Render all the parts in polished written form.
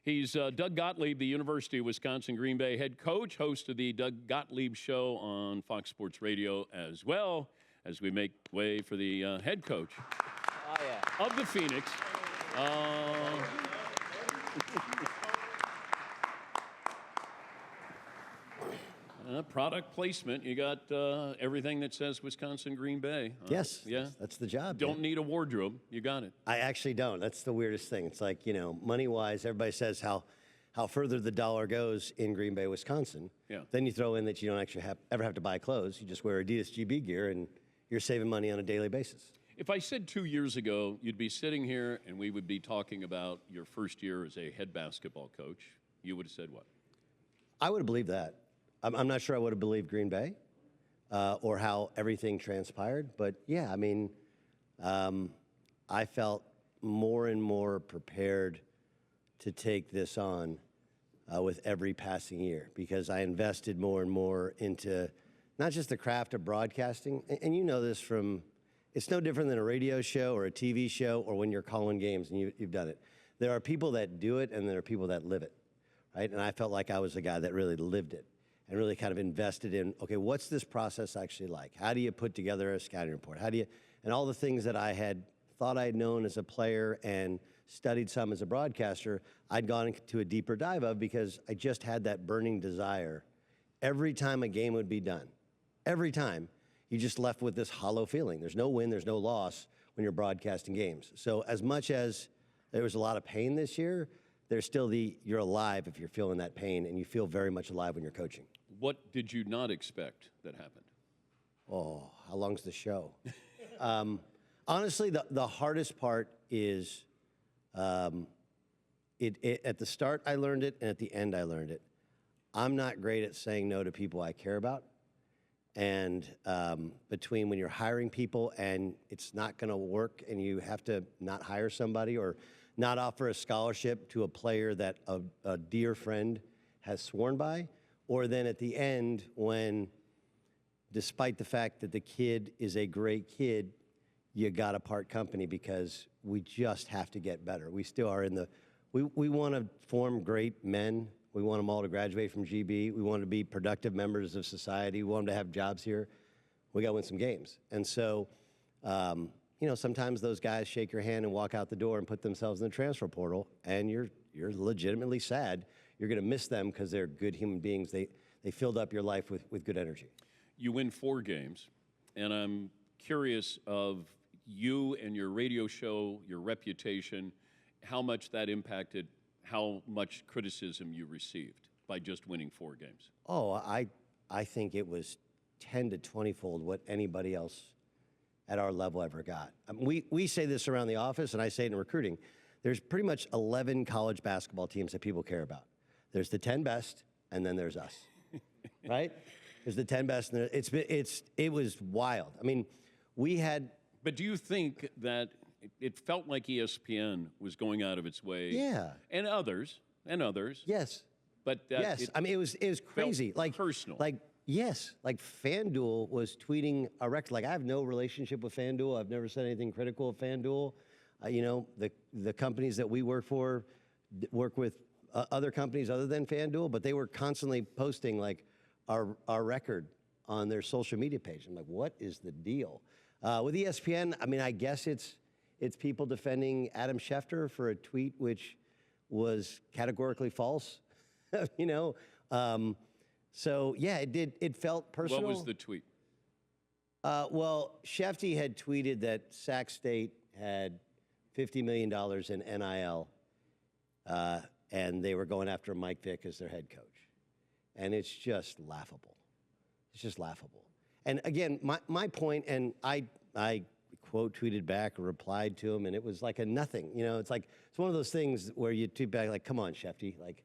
He's Doug Gottlieb, the University of Wisconsin-Green Bay head coach, host of the Doug Gottlieb Show on Fox Sports Radio, as well as we make way for the head coach of the Phoenix. Product placement. You got everything that says Wisconsin-Green Bay. Yes. Yeah. That's the job. Don't need a wardrobe. You got it. I actually don't. That's the weirdest thing. It's like, you know, money-wise, everybody says how further the dollar goes in Green Bay, Wisconsin. Yeah. Then you throw in that you don't actually ever have to buy clothes. You just wear Adidas GB gear, and you're saving money on a daily basis. If I said 2 years ago, you'd be sitting here and we would be talking about your first year as a head basketball coach, you would have said what? I would have believed that. I'm not sure I would have believed Green Bay or how everything transpired. But, yeah, I mean, I felt more and more prepared to take this on with every passing year because I invested more and more into not just the craft of broadcasting. And you know this from – it's no different than a radio show or a TV show or when you're calling games and you've done it. There are people that do it and there are people that live it, right? And I felt like I was the guy that really lived it. And really kind of invested in, okay, what's this process actually like? How do you put together a scouting report? How do you, and all the things that I had thought I'd known as a player and studied some as a broadcaster, I'd gone into a deeper dive of because I just had that burning desire. Every time a game would be done, every time, you just left with this hollow feeling. There's no win, there's no loss when you're broadcasting games. So as much as there was a lot of pain this year, there's still you're alive if you're feeling that pain, and you feel very much alive when you're coaching. What did you not expect that happened? Oh, how long's the show? Honestly, the hardest part is at the start I learned it, and at the end I learned it. I'm not great at saying no to people I care about. And between when you're hiring people and it's not going to work and you have to not hire somebody or not offer a scholarship to a player that a dear friend has sworn by, or then at the end when, despite the fact that the kid is a great kid, you got to part company because we just have to get better. We still are in the, we want to form great men. We want them all to graduate from GB. We want to be productive members of society. We want them to have jobs here. We got to win some games. And so, you know, sometimes those guys shake your hand and walk out the door and put themselves in the transfer portal, and you're legitimately sad. You're going to miss them because they're good human beings. They filled up your life with good energy. You win 4 games, and I'm curious of you and your radio show, your reputation, how much that impacted how much criticism you received by just winning 4 games. Oh, I think it was 10 to 20-fold what anybody else at our level ever got. We say this around the office, and I say it in recruiting. There's pretty much 11 college basketball teams that people care about. There's the 10 best, and then there's us, right? There's the 10 best, and it was wild. I mean, we had. But do you think that it felt like ESPN was going out of its way? Yeah. And others. Yes. But yes, I mean, it was crazy. Like personal. Yes, like FanDuel was tweeting a record. Like, I have no relationship with FanDuel. I've never said anything critical of FanDuel. You know, the companies that we work for work with other companies other than FanDuel, but they were constantly posting like our record on their social media page. I'm like, what is the deal? With ESPN, I mean, I guess it's people defending Adam Schefter for a tweet which was categorically false. You know. So, yeah, it felt personal. What was the tweet? Well, Shefty had tweeted that Sac State had $50 million in NIL, and they were going after Mike Vick as their head coach. And it's just laughable. It's just laughable. And, again, my point, and I quote tweeted back or replied to him, and it was like a nothing. You know, it's one of those things where you tweet back like, come on, Shefty, like,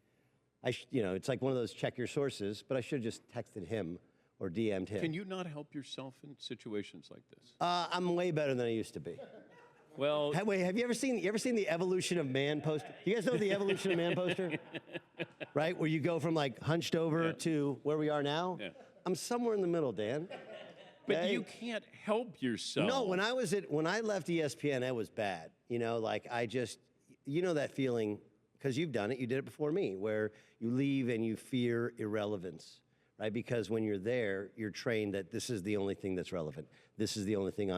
you know, it's like one of those check your sources, but I should have just texted him or DM'd him. Can you not help yourself in situations like this? I'm way better than I used to be. Well, wait, have you ever seen the evolution of man poster? You guys know the evolution of man poster? Right? Where you go from like hunched over to where we are now? Yeah. I'm somewhere in the middle, Dan. But you can't help yourself. No, when I left ESPN, that was bad. You know, like you know that feeling because you've done it, you did it before me, where you leave and you fear irrelevance, right? Because when you're there, you're trained that this is the only thing that's relevant. This is the only thing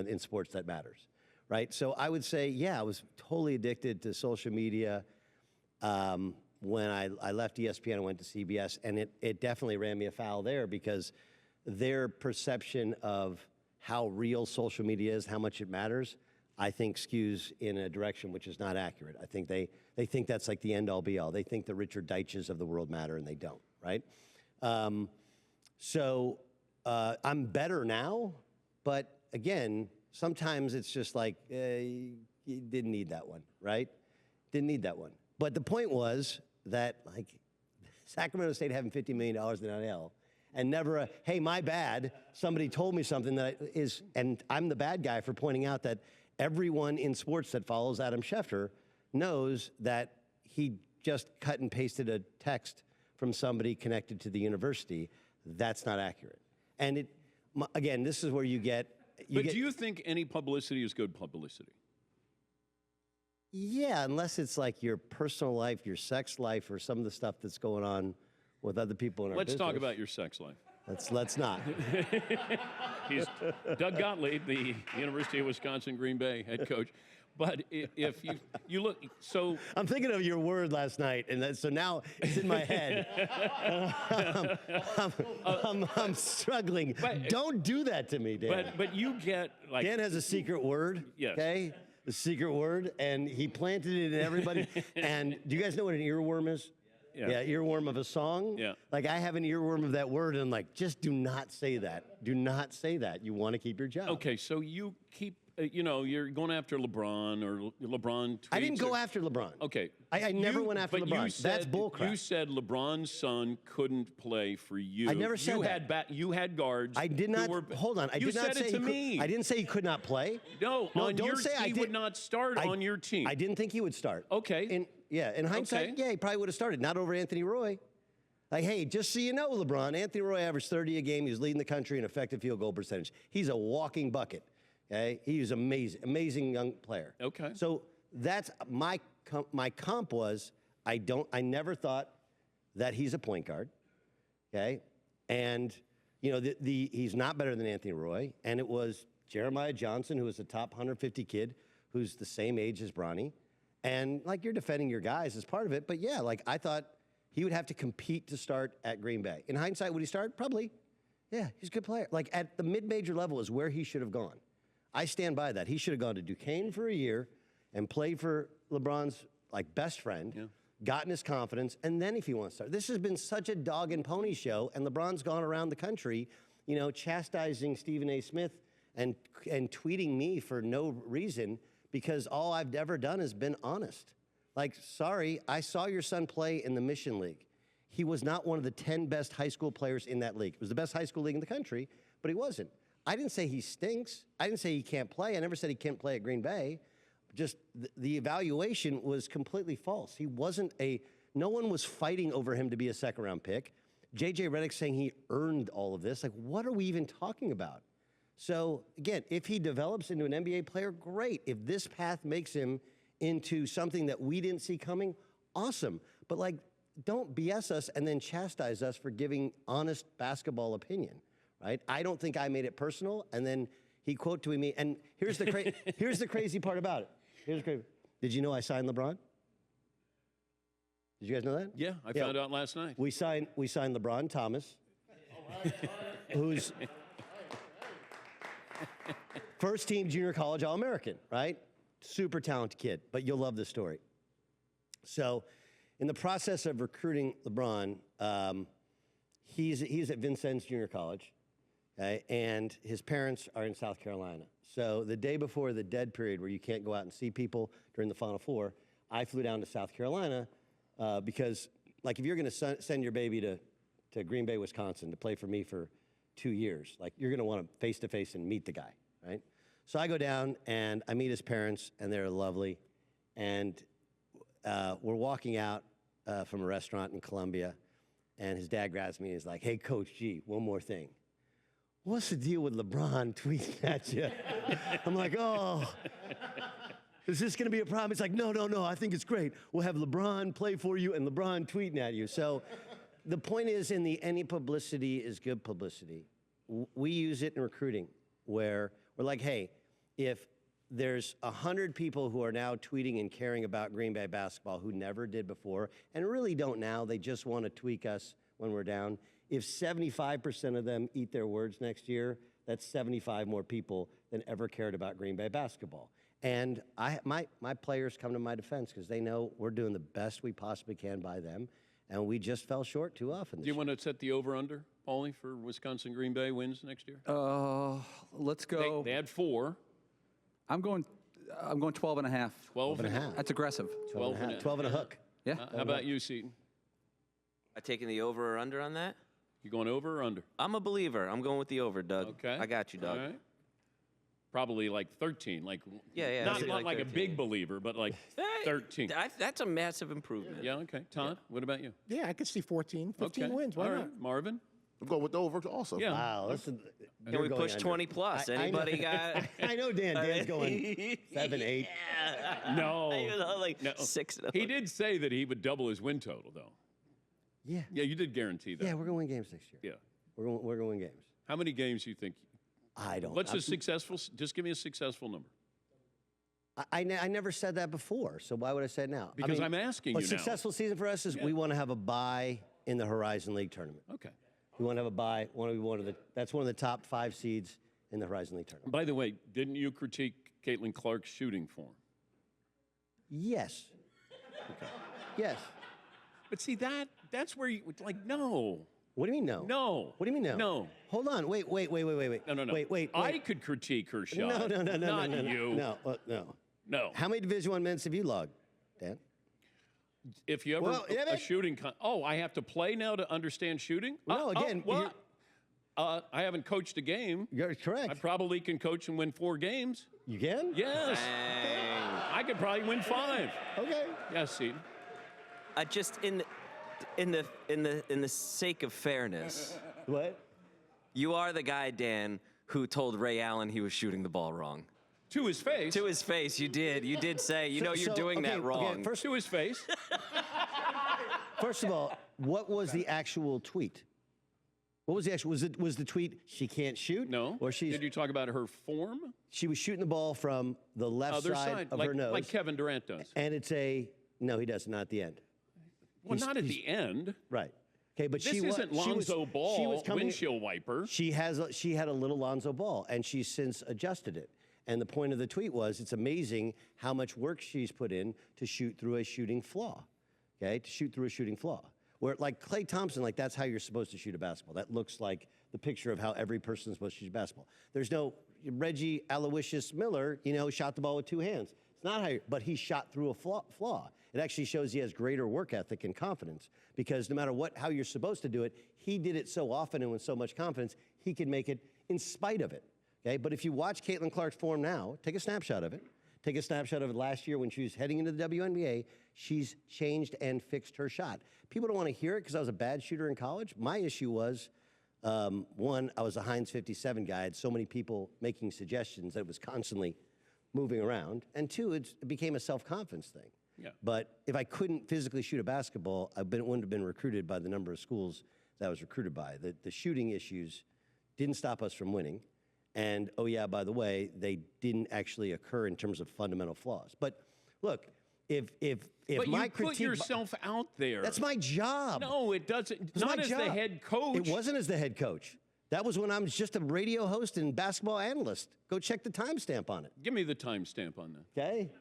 in sports that matters, right? So I would say, yeah, I was totally addicted to social media when I left ESPN and went to CBS, and it definitely ran me afoul there because their perception of how real social media is, how much it matters, I think skews in a direction which is not accurate. I think they think that's like the end-all be-all. They think the Richard Deitches of the world matter, and they don't, right? So I'm better now, but again, sometimes it's just like, you didn't need that one, right? Didn't need that one. But the point was that, like, Sacramento State having $50 million in NIL, and never hey, my bad, somebody told me something that is, and I'm the bad guy for pointing out that everyone in sports that follows Adam Schefter knows that he just cut and pasted a text from somebody connected to the university. That's not accurate. And again, this is where you get... Do you think any publicity is good publicity? Yeah, unless it's like your personal life, your sex life, or some of the stuff that's going on with other people in our business. Let's talk about your sex life. Let's not. He's Doug Gottlieb, the University of Wisconsin-Green Bay head coach. But if you look, so... I'm thinking of your word last night, and so now it's in my head. I'm struggling. Don't do that to me, Dan. But you get, like... Dan has a secret word, yes. Okay? The secret word, and he planted it in everybody. And do you guys know what an earworm is? Yeah, earworm of a song. Yeah. Like, I have an earworm of that word, and I'm like, just do not say that. Do not say that. You want to keep your job. Okay, so you keep, you're going after LeBron, or LeBron tweets. I didn't go after LeBron. Okay. I never went after LeBron. That's bullcrap. You said LeBron's son couldn't play for you. I never said that. You had guards. I did not. Hold on. I did not say it to me. I didn't say he could not play. No, don't say he would not start on your team. I didn't think he would start. Okay. In hindsight, yeah, he probably would have started. Not over Anthony Roy. Like, hey, just so you know, LeBron, Anthony Roy averaged 30 a game. He was leading the country in effective field goal percentage. He's a walking bucket. Okay, he was amazing young player. Okay. So that's my comp was I never thought that he's a point guard. Okay, and he's not better than Anthony Roy, and it was Jeremiah Johnson, who was the top 150 kid, who's the same age as Bronny, and like you're defending your guys as part of it, but yeah, like I thought he would have to compete to start at Green Bay. In hindsight, would he start? Probably. Yeah, he's a good player. Like at the mid-major level is where he should have gone. I stand by that. He should have gone to Duquesne for a year and played for LeBron's like best friend, gotten his confidence, and then if he wants to start. This has been such a dog and pony show, and LeBron's gone around the country, chastising Stephen A. Smith and tweeting me for no reason because all I've ever done has been honest. Like, sorry, I saw your son play in the Mission League. He was not one of the 10 best high school players in that league. It was the best high school league in the country, but he wasn't. I didn't say he stinks. I didn't say he can't play. I never said he can't play at Green Bay. Just the evaluation was completely false. He wasn't no one was fighting over him to be a second-round pick. J.J. Redick saying he earned all of this. Like, what are we even talking about? So, again, if he develops into an NBA player, great. If this path makes him into something that we didn't see coming, awesome. But, like, don't BS us and then chastise us for giving honest basketball opinion. Right? I don't think I made it personal, and then he quote tweeted me. And here's the here's the crazy part about it. Here's the crazy. Did you know I signed LeBron? Did you guys know that? Yeah, I found out last night. We signed LeBron Thomas, who's first team junior college All-American, right? Super talented kid, but you'll love this story. So, in the process of recruiting LeBron, he's at Vincennes Junior College. Okay, and his parents are in South Carolina. So the day before the dead period where you can't go out and see people during the Final Four, I flew down to South Carolina because, like, if you're going to send your baby to Green Bay, Wisconsin to play for me for 2 years, like, you're going to want to face-to-face and meet the guy, right? So I go down, and I meet his parents, and they're lovely. And we're walking out from a restaurant in Columbia, and his dad grabs me and is like, hey, Coach G, one more thing. What's the deal with LeBron tweeting at you? I'm like, oh. Is this going to be a problem? It's like, no, no, no, I think it's great. We'll have LeBron play for you and LeBron tweeting at you. So the point is, any publicity is good publicity. We use it in recruiting where we're like, hey, if there's 100 people who are now tweeting and caring about Green Bay basketball who never did before and really don't now, they just want to tweak us when we're down. If 75% of them eat their words next year, that's 75 more people than ever cared about Green Bay basketball. And my players come to my defense because they know we're doing the best we possibly can by them, and we just fell short too often. Do you want to set the over/under, Paulie, for Wisconsin Green Bay wins next year? Let's go. They had 4. I'm going 12 and a half. 12 and a half. That's aggressive. 12 and a half. 12 and a hook. Yeah. How about you, Seton? I taking the over or under on that? You going over or under? I'm a believer. I'm going with the over, Doug. Okay. I got you, Doug. All right. Probably like 13. Like Yeah, Not like like a 13. big believer, but like 13. That's a massive improvement. Yeah. Okay. Todd, what about you? Yeah, I could see 14, 15 Okay. wins. Why All not? right. Marvin? I'm going with the over also. Yeah. Wow, listen. Can we push 20 plus? Anybody got? I know Dan's going 7, 8. No. Like No. 6. He did say that he would double his win total, though. Yeah. Yeah, you did guarantee that. Yeah, we're going to win games next year. Yeah. We're going to win games. How many games do you think? I don't. What's a successful? Just give me a successful number. I never said that before, so why would I say it now? Because I'm asking a you now. successful season for us is we want to have a bye in the Horizon League tournament. Okay. We want to have a bye. Want to be that's one of the top 5 seeds in the Horizon League tournament. By the way, didn't you critique Caitlin Clark's shooting form? Yes. Okay. Yes. But see, that's where you like no. What do you mean no? No. What do you mean no? No. Hold on. Wait. No. Wait. I could critique her shot. No. Not no, you. No. No. How many Division I minutes have you logged, Dan? If you ever Well, yeah, a shooting I have to play now to understand shooting? No, again, what? I haven't coached a game. You're correct. I probably can coach and win 4 games. You can? Yes. I could probably win 5. Okay. Yes, Seton. I just in the sake of fairness, What? you are the guy, Dan, who told Ray Allen he was shooting the ball wrong. To his face. To his face, you did. You did say, you're doing that wrong. Okay, To his face. First of all, what was the actual tweet? What was the actual? Was the tweet she can't shoot? No. Or Did you talk about her form? she was shooting the ball from the left Other side of like, her nose, like Kevin Durant does. and it's no, he does not at the end. Well, not at the end. Right. Okay, but This she isn't Lonzo Ball, she was coming, windshield wiper. She had a little Lonzo Ball, and she's since adjusted it. And the point of the tweet was, it's amazing how much work she's put in to shoot through a shooting flaw. Okay, to shoot through a shooting flaw. Where like Klay Thompson, like that's how you're supposed to shoot a basketball. That looks like the picture of how every person is supposed to shoot a basketball. There's no Reggie Aloysius Miller, shot the ball with 2 hands. It's not how, but he shot through a flaw. It actually shows he has greater work ethic and confidence because no matter how you're supposed to do it, he did it so often and with so much confidence, he could make it in spite of it. Okay, but if you watch Caitlin Clark's form now, take a snapshot of it. Take a snapshot of it last year when she was heading into the WNBA. She's changed and fixed her shot. People don't want to hear it because I was a bad shooter in college. My issue was, one, I was a Heinz 57 guy. I had so many people making suggestions that it was constantly moving around. And 2, it became a self-confidence thing. Yeah. But if I couldn't physically shoot a basketball, I wouldn't have been recruited by the number of schools that I was recruited by. The shooting issues didn't stop us from winning. And, oh yeah, by the way, they didn't actually occur in terms of fundamental flaws. But look, if But my you put critique, yourself out there. that's my job. No, it doesn't. It's Not my as job. the head coach. It wasn't as the head coach. That was when I was just a radio host and basketball analyst. Go check the timestamp on it. Give me the timestamp on that. Okay.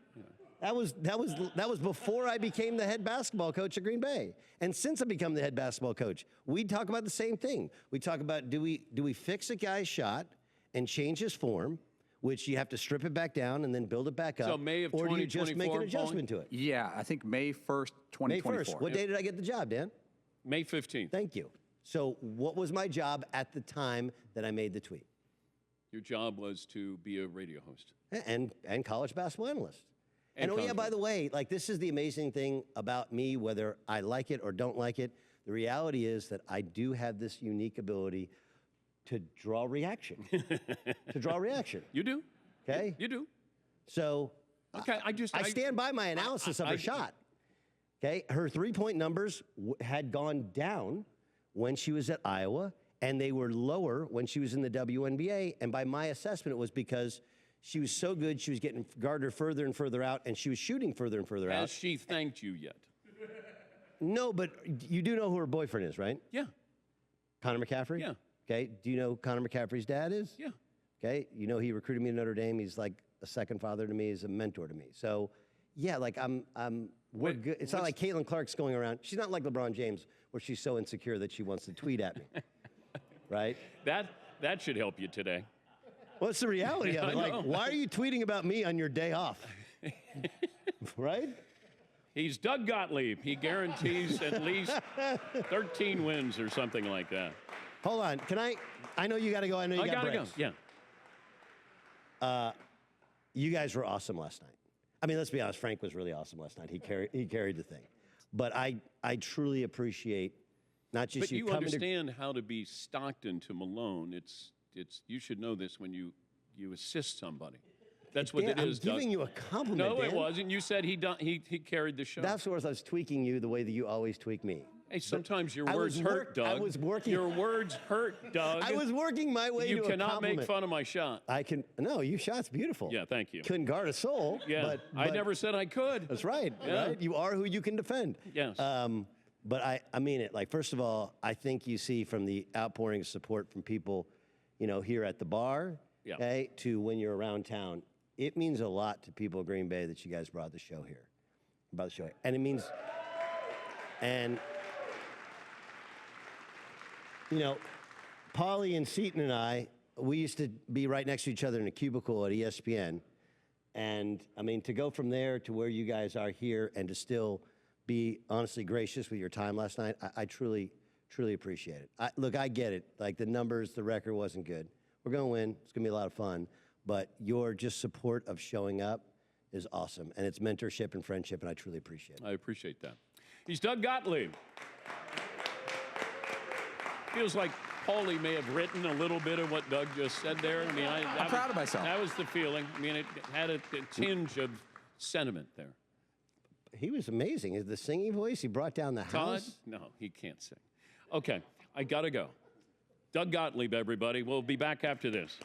That was before I became the head basketball coach at Green Bay. And since I become the head basketball coach, we talk about the same thing. We talk about do we fix a guy's shot and change his form, which you have to strip it back down and then build it back up. So May of or do you just make an 2024, adjustment to it? Yeah, I think May 1st, May 2024. 1st. What day did I get the job, Dan? May 15th. Thank you. So what was my job at the time that I made the tweet? Your job was to be a radio host. And college basketball analyst. And And oh yeah, college by the way, like this is the amazing thing about me, whether I like it or don't like it. The reality is that I do have this unique ability to draw reaction. To draw reaction. You do. Okay? You do. So Okay, I stand by my analysis of her shot. Okay, her three-point numbers had gone down when she was at Iowa, and they were lower when she was in the WNBA. And by my assessment, it was because she was so good, she was getting guarded further and further out, and she was shooting further and further out. Has she thanked you yet? No, but you do know who her boyfriend is, right? Yeah. Conor McCaffrey? Yeah. Okay, do you know who Conor McCaffrey's dad is? Yeah. Okay, you know he recruited me to Notre Dame. He's like a second father to me. He's a mentor to me. So, yeah, like we're good. It's not like Caitlin Clark's going around. She's not like LeBron James, where she's so insecure that she wants to tweet at me, right? That should help you today. What's the reality of it? I Like, know. why are you tweeting about me on your day off? Right? He's Doug Gottlieb. He guarantees at least 13 wins or something like that. Hold on. Can I know you got to go. I know you got gotta breaks. go. Yeah. You guys were awesome last night. I mean, let's be honest. Frank was really awesome last night. He carried the thing. But I truly appreciate not just But you you coming understand how to be Stockton to Malone. It's you should know this when you assist somebody. That's what Dan, it is. I'm giving you a compliment. No, it Dan. wasn't. You said he carried the show. That's where I was tweaking you the way that you always tweak me. Hey, sometimes your I words was hurt, Doug. I was working. Your words hurt, Doug. I was working my way You to a cannot compliment. make fun of my shot. No, your shot's beautiful. Yeah, thank you. Couldn't guard a soul. Yeah, but I never said I could. That's right. Yeah. Right. You are who you can defend. Yes. But I mean it. Like, first of all, I think you see from the outpouring of support from people, here at the bar, Yeah. okay, to when you're around town. It means a lot to people of Green Bay that you guys brought the show here. And it means, Paulie and Seton and I, we used to be right next to each other in a cubicle at ESPN. And, I mean, to go from there to where you guys are here and to still be honestly gracious with your time last night, I truly, truly appreciate it. Look, I get it. Like, the numbers, the record wasn't good. We're going to win. It's going to be a lot of fun. But your just support of showing up is awesome. And it's mentorship and friendship, and I truly appreciate it. I appreciate that. He's Doug Gottlieb. Feels like Paulie may have written a little bit of what Doug just said there. I mean, I'm proud of myself. That was the feeling. I mean, it had a tinge of sentiment there. He was amazing. The singing voice, he brought down the Todd? house. No, he can't sing. Okay, I got to go. Doug Gottlieb, everybody. We'll be back after this.